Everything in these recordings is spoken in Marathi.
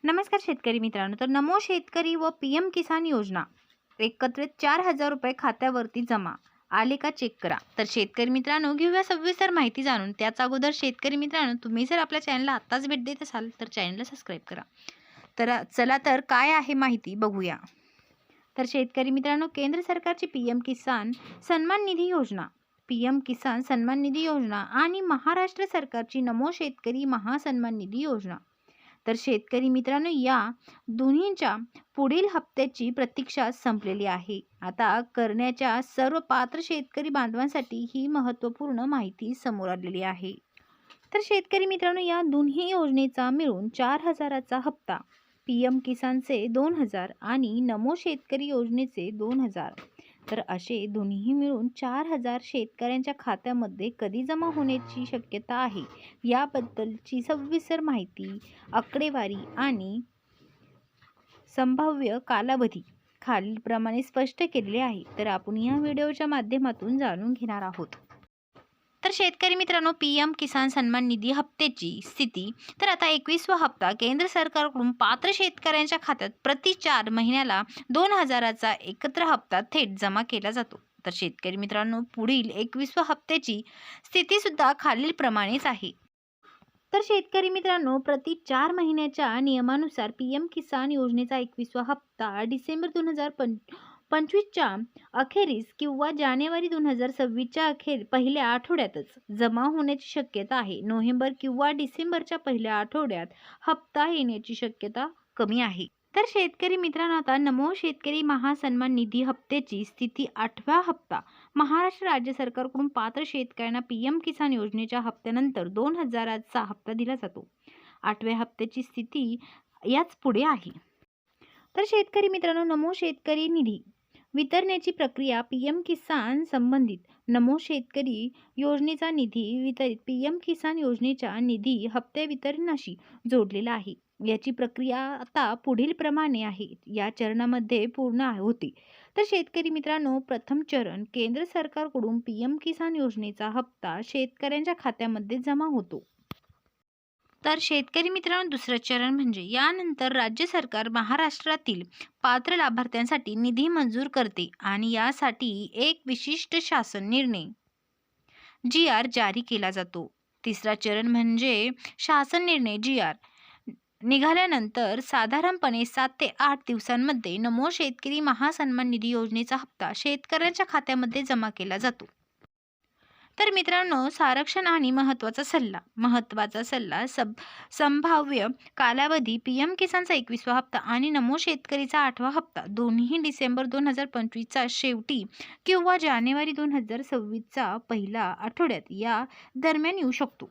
नमस्कार शेतकरी मित्रांनो. तर नमो शेतकरी व पीएम किसान योजना एकत्रित 4,000 रुपये खात्यावरती जमा आले का चेक करा. तर शेतकरी मित्रांनो, घेऊया सविस्तर माहिती जाणून. त्याच अगोदर शेतकरी मित्रांनो, तुम्ही जर आपल्या चॅनलला आत्ताच भेट देत असाल तर चॅनलला सबस्क्राईब करा. तर चला तर काय आहे माहिती बघूया. तर शेतकरी मित्रांनो, केंद्र सरकारची पीएम किसान सन्मान निधी योजना, पीएम किसान सन्मान निधी योजना आणि महाराष्ट्र सरकारची नमो शेतकरी महासन्मान निधी योजना. तर शेतकरी मित्रांनो, या दोन्हींच्या पुढील हप्त्याची प्रतीक्षा संपलेली आहे. आता करण्याच्या सर्व पात्र शेतकरी बांधवांसाठी ही महत्त्वपूर्ण माहिती समोर आलेली आहे. तर शेतकरी मित्रांनो, या दोन्ही योजनेचा मिळून 4,000चा हप्ता, पीएम किसानचे 2,000 आणि नमो शेतकरी योजनेचे 2,000. तर असे दोन्ही मिळून 4,000 शेतकऱ्यांच्या खात्यामध्ये कधी जमा होण्याची शक्यता आहे, याबद्दलची सविस्तर माहिती, आकडेवारी आणि संभाव्य कालावधी खालीलप्रमाणे स्पष्ट केलेले आहे. तर आपण या व्हिडिओच्या माध्यमातून जाणून घेणार आहोत. तर शेतकरी मित्रांनो, पीएम किसान सन्मान निधी हप्त्याची स्थिती. तर आता 21वा हप्ता केंद्र सरकारकडून पात्र शेतकऱ्यांच्या खात्यात प्रति 4 महिन्याला 2,000चा एकत्र हप्ता थेट जमा केला जातो. तर शेतकरी मित्रांनो, पुढील 21व्या हप्त्याची स्थिती सुद्धा खालीलप्रमाणेच आहे. तर शेतकरी मित्रांनो, प्रति 4 महिन्याच्या नियमानुसार पीएम किसान योजनेचा 21वा हप्ता डिसेंबर 2025च्या अखेरीस किंवा जानेवारी 2026च्या पहिल्या आठवड्यातच जमा होण्याची शक्यता आहे. नोव्हेंबर किंवा डिसेंबरच्या पहिल्या आठवड्यात हप्ता येण्याची शक्यता कमी आहे. तर शेतकरी मित्रांनो, आता नमो शेतकरी महासन्मान निधी हप्त्याची स्थिती. 8व्या हप्ता महाराष्ट्र राज्य सरकारकडून पात्र शेतकऱ्यांना पीएम किसान योजनेच्या हप्त्यानंतर 2,000चा हप्ता दिला जातो. 8व्या हप्त्याची स्थिती याच पुढे आहे. तर शेतकरी मित्रांनो, नमो शेतकरी निधी वितरणाची प्रक्रिया. पीएम किसान संबंधित नमो शेतकरी योजनेचा निधी वितरित पीएम किसान योजनेच्या निधी हप्त्या वितरणाशी जोडलेला आहे. याची प्रक्रिया आता पुढील प्रमाणे आहे. या चरणामध्ये पूर्ण होते. तर शेतकरी मित्रांनो, प्रथम चरण, केंद्र सरकारकडून पीएम किसान योजनेचा हप्ता शेतकऱ्यांच्या खात्यामध्ये जमा होतो. तर शेतकरी मित्रांनो, दुसरं चरण म्हणजे यानंतर राज्य सरकार महाराष्ट्रातील पात्र लाभार्थ्यांसाठी निधी मंजूर करते आणि यासाठी एक विशिष्ट शासन निर्णय GR जारी केला जातो. तिसरा चरण म्हणजे शासन निर्णय GR निघाल्यानंतर साधारणपणे 7 ते 8 दिवसांमध्ये नमो शेतकरी महासन्मान निधी योजनेचा हप्ता शेतकऱ्यांच्या खात्यामध्ये जमा केला जातो. तर मित्रांनो, संरक्षण आणि महत्त्वाचा सल्ला. संभाव्य कालावधी. पीएम किसानचा 21वा हप्ता आणि नमो शेतकरीचा 8वा हप्ता दोन्ही डिसेंबर 2025चा शेवटी किंवा जानेवारी 2026चा पहिला आठवड्यात या दरम्यान येऊ शकतो.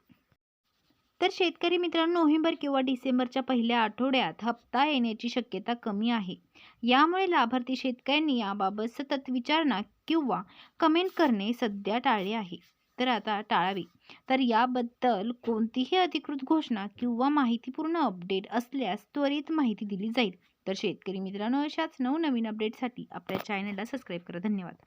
तर शेतकरी मित्रांनो, नोव्हेंबर किंवा डिसेंबरच्या पहिल्या आठवड्यात हप्ता येण्याची शक्यता कमी आहे. यामुळे लाभार्थी शेतकऱ्यांनी याबाबत सतत विचारणा किंवा कमेंट करणे सध्या टाळले आहे. तर आता टाळावे. तर याबद्दल कोणतीही अधिकृत घोषणा किंवा माहितीपूर्ण अपडेट असल्यास त्वरित माहिती दिली जाईल. तर शेतकरी मित्रांनो, अशाच नवनवीन अपडेटसाठी आपल्या चॅनलला सबस्क्राईब करा. धन्यवाद.